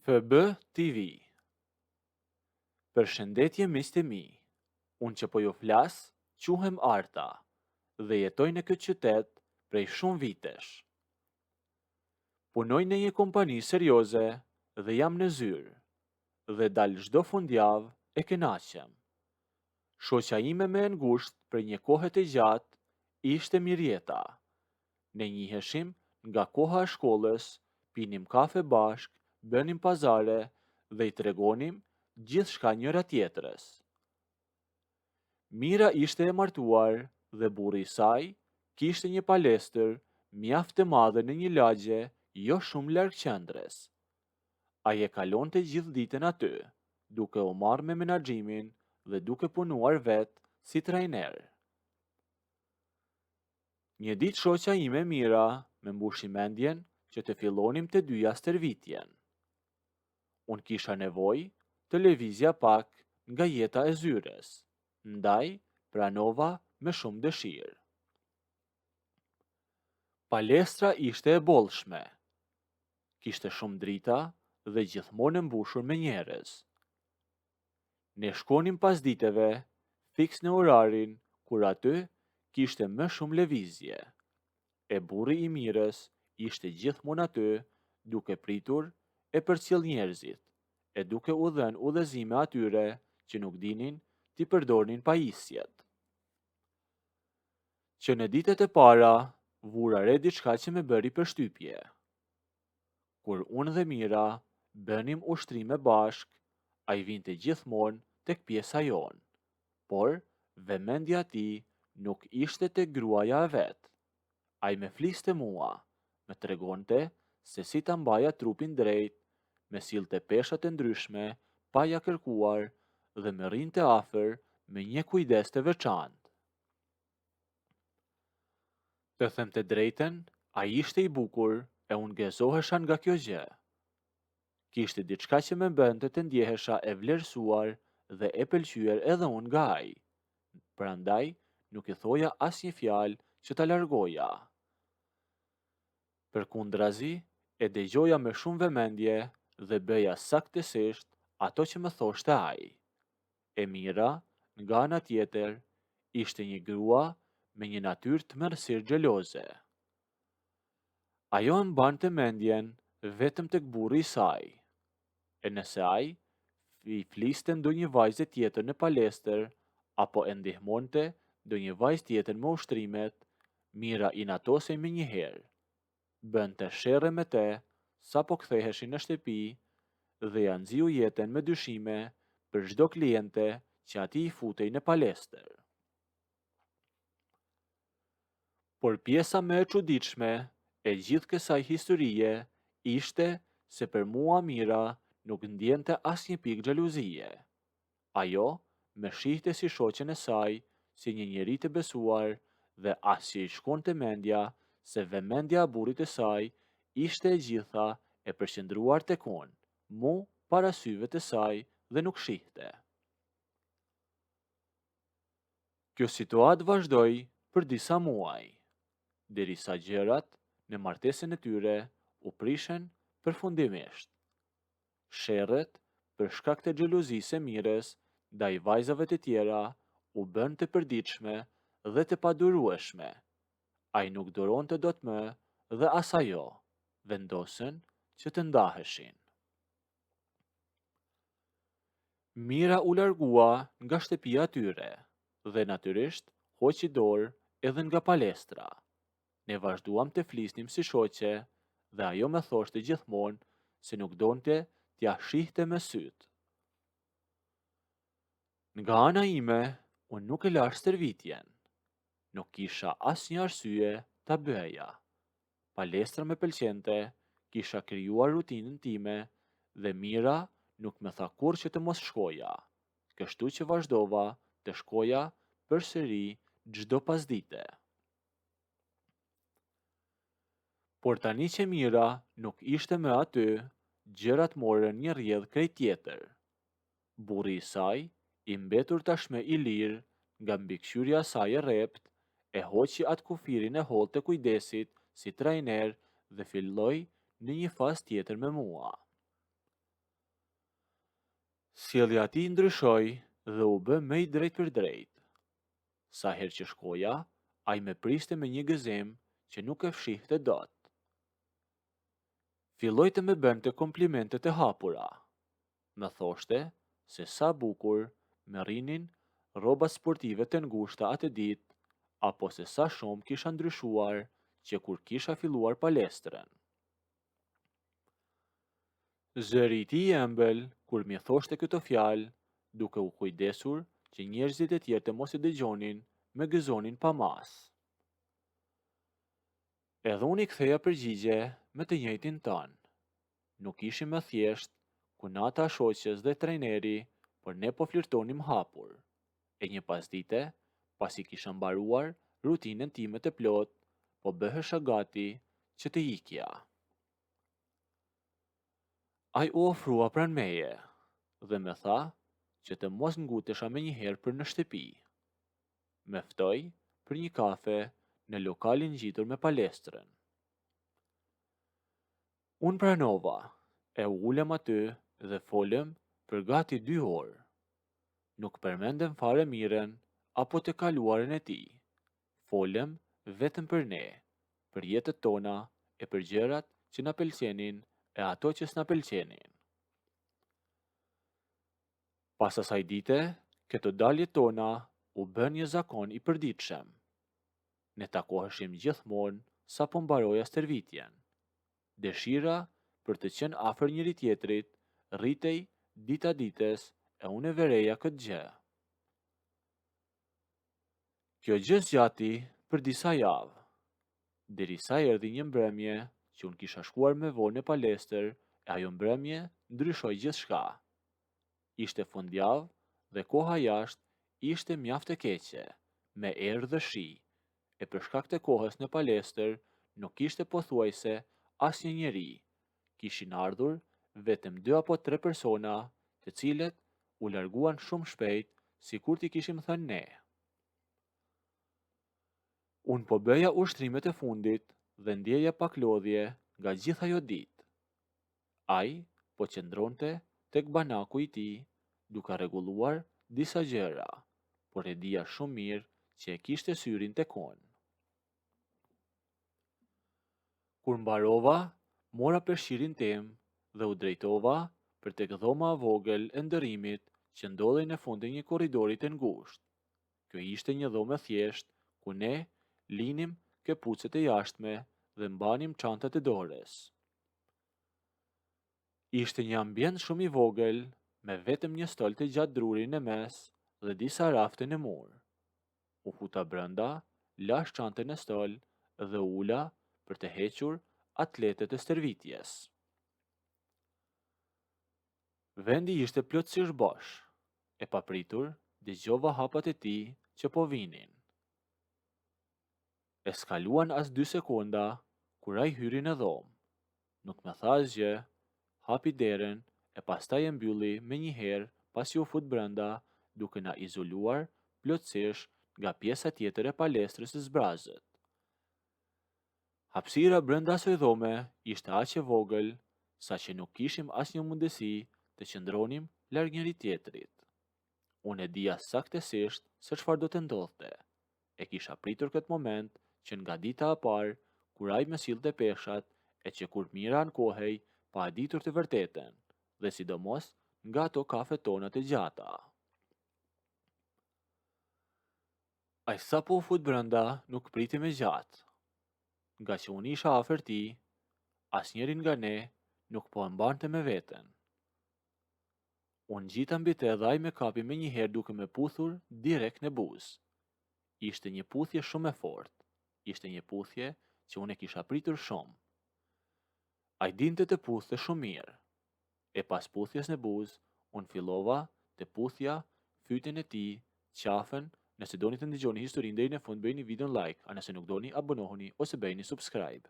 FB TV. Përshëndetje miqtë e mi, unë që po ju flas, quhem Arta dhe jetoj në këtë qytet prej shumë vitesh. Punoj në një kompani serioze dhe jam në zyrë dhe dal çdo fundjavë e kënaqem. Shoqja ime më e ngushtë për një kohë të gjatë ishte Mirjeta. Ne njiheshim nga koha e shkollës, pinim kafe bashk, bënim pazare dhe i tregonim gjithçka njëra tjetrës. Mira ishte e martuar dhe burri i saj kishte një palestër mjaft të madhe në një lagje jo shumë larg qendrës. Ai e kalonte gjithë ditën aty, duke u marrë me menaxhimin dhe duke punuar vetë si trajner. Një ditë shoqja ime Mira më mbushi mendjen që të fillonim të dyja stërvitjen. Unë kisha nevojë të lëvizja pak nga jeta e zyrës, ndaj pranova me shumë dëshirë. Palestra ishte e bollshme, kishte shumë drita dhe gjithmonë e mbushur me njerëz. Ne shkonim pas diteve, fiks në orarin kur aty kishte më shumë lëvizje. E burri i Mirës ishte gjithmonë aty, duke pritur e përcjell njerëzit, e duke u dhënë udhëzime atyre që nuk dinin t'i përdornin pajisjet. Që në ditët e para, vura re diçka që më bëri përshtypje. Kur unë dhe Mira bënim ushtrime bashk, ai vinte gjithmonë tek pjesa jonë, por vëmendja e tij nuk ishte tek gruaja e vet. Ai me fliste mua, me tregonte se si ta mbaja trupin drejt, me sillte pesha të ndryshme pa ja kërkuar dhe me rinte afër me një kujdes të veçantë. Të them të drejten, ai ishte i bukur e unë gëzohesha nga kjo gjë. Kishte diçka që më bënte të ndjehesha e vlerësuar dhe e pëlqyer edhe unë nga ai. Prandaj nuk i thoja asnjë fjalë që ta largoja. Përkundrazi, e dëgjoja me shumë vëmendje dhe bëja saktësisht ato që më thoshte ai. E Mira, nga ana tjetër, ishte një grua me një natyrë të mërësirë xheloze. Ajo e mbante mendjen vetëm tek burri i saj. E nëse ai i fliste ndonjë vajze tjetër në palestër apo e ndihmonte ndonjë vajzë tjetër me ushtrimet, Mira i natosej me njëherë. Bënte sherrë me te sa po ktheheshin në shtëpi dhe ja nxiu jetën me dyshime për çdo kliente që ati i futej në palestër. Por pjesa më e çuditshme e gjithë kësaj historie ishte se për mua Mira nuk ndjente asnjë pikë xheluzie. Ajo më shihte si shoqen e saj, si një njeri të besuar dhe as që i shkonte mendja se vëmendja e burrit të saj ishte e gjitha e përqendruar tek unë, mu para syve të saj dhe nuk shihte. Kjo situatë vazhdoi për disa muaj, derisa gjërat në martesën e tyre u prishen përfundimisht. Sherrët për shkak të xhelozisë së Mirës ndaj vajzave të tjera u bën të përditshme dhe të padurueshme. Ai nuk duronte dot më dhe as ajo, vendosën që të ndaheshin. Mira u largua nga shtëpia e tyre dhe natyrisht hoqi dorë edhe nga palestra. Ne vazhduam të flisnim si shoqe dhe ajo më thoshte gjithmonë se nuk donte t'ja shihte me sytë. Nga ana ime, unë nuk e lash stërvitjen. Nuk kisha asnjë arsye ta bëja. Palestra më pëlqente, kisha krijuar rutinën time dhe Mira nuk më tha kurrë që të mos shkoja. Kështu që vazhdova të shkoja përsëri çdo pasdite. Por tani që Mira nuk ishte më aty, gjërat morën një rrjedhë krejt tjetër. Burri i saj, i mbetur tashmë i lirë nga mbikëqyrja e saj e rrept, e hoqi atë kufirin e hollë të kujdesit si trajner dhe filloi në një fazë tjetër me mua. Sjellja e tij ndryshoi dhe u bë më i drejtë për drejtë. Sa herë që shkoja, ai më priste me një gëzim që nuk e fshihte dot. Filloi të më bënte komplimente të hapura. Më thoshte se sa bukur më rrinin rrobat sportive të ngushta atë ditë, apo se sa shumë kisha ndryshuar që kur kisha filluar palestrën. Zëri i tij i ëmbël kur më thoshte këto fjalë, duke u kujdesur që njerëzit e tjerë të mos e dëgjonin, më gëzonin pa mas. Edhe unë i ktheja përgjigje me të njëjtin ton. Nuk ishim më thjesht kunata shoqes dhe trajneri, por ne po flirtonim hapur. E një pasdite, pasi kisha mbaruar rutinën time të plot, po bëhesha gati që të ikja. Ai u ofrua pranë meje dhe më tha që të mos ngutesha me njëherë për në shtëpi. Me ftoi për një kafe në lokalin ngjitur me palestrën. Unë pranova, e ulem aty dhe folëm për gati 2 orë. Nuk përmendem fare miren apo të kaluarën e tij. Folëm vetëm për ne, për jetët tona e për gjërat që na pëlqenin e ato që s'na pëlqenin. Pas asaj dite, këto daljet tona u bën një zakon i përditshëm. Ne takoheshim gjithmonë sa po mbaroja stërvitjen. Dëshira për të qenë afër njëri tjetrit rritej dita dites e unë e vereja këtë gjë. Kjo gjë zgjati për disa javë, derisa erdhi një mbrëmje që unë kisha shkuar me vonë në palestër e ajo mbrëmje ndryshoi gjithçka. Ishte fundjavë dhe koha jashtë ishte mjaft e keqe, me erë dhe shi, e për shkak të kohës në palestër nuk ishte pothuajse asnjë njeri. Kishin ardhur vetëm 2 apo 3 persona, të cilët u larguan shumë shpejt, sikur t'i kishim thënë ne. Unë po bëja ushtrimet e fundit dhe ndjeja pak lodhje nga gjithë ajo ditë. Ai po qëndronte tek banaku i tij, duke rregulluar disa gjëra, por e dija shumë mirë që e kishte syrin tek unë. Kur mbarova, mora peshqirin tim dhe u drejtova për tek dhoma e vogël e ndërimit që ndodhej në fundin një korridori të ngushtë. Kjo ishte një dhomë e thjeshtë ku ne linim këpucët e jashtme dhe mbanim çantat e dorës. Ishte një ambient shumë i vogël, me vetëm një stol të gjatë druri në mes dhe disa rafte në mur. U futa brenda, lash çantën në stol dhe ula për të hequr atletet e stërvitjes. Vendi ishte plotësisht bosh. E papritur, dëgjova hapat e tij që po vinin. E skaluan as 2 sekonda kur ai hyri në dhomë. Nuk më tha asgjë, hapi derën e pastaj e mbylli me një herë pasi u fut brenda, duke na izoluar plotësisht nga pjesa tjetër e palestrës së zbrazët. Hapësira brenda asaj dhome ishte aq e vogël sa që nuk kishim asnjë mundësi të qëndronim larg njëri tjetrit. Unë e dija saktësisht se çfarë do të ndodhte. E kisha pritur këtë moment që nga dita e parë, kur ai më sillte peshat, e që kur mira ankohej pa e ditur të vërtetën, dhe sidomos nga ato kafe tona të gjata. Ai sa po u fut brenda nuk priti me gjatë. Nga që unë isha afër tij, asnjërin nga ne nuk po e mbante me veten. Unë gjita mbi të dhe ai me kapi me njëherë duke me puthur direkt në buzë. Ishte një puthje shumë e fortë. Ishte një puthje që unë e kisha pritur shumë. Ai dinte të puthte shumë mirë. E pas puthjes në buzë, unë fillova të puthja fytyn e tij, qafën. Nëse doni të ndëgjoni historinë deri në fund, bëjini videon like, a nëse nuk doni, abonohuni ose bëjini subscribe.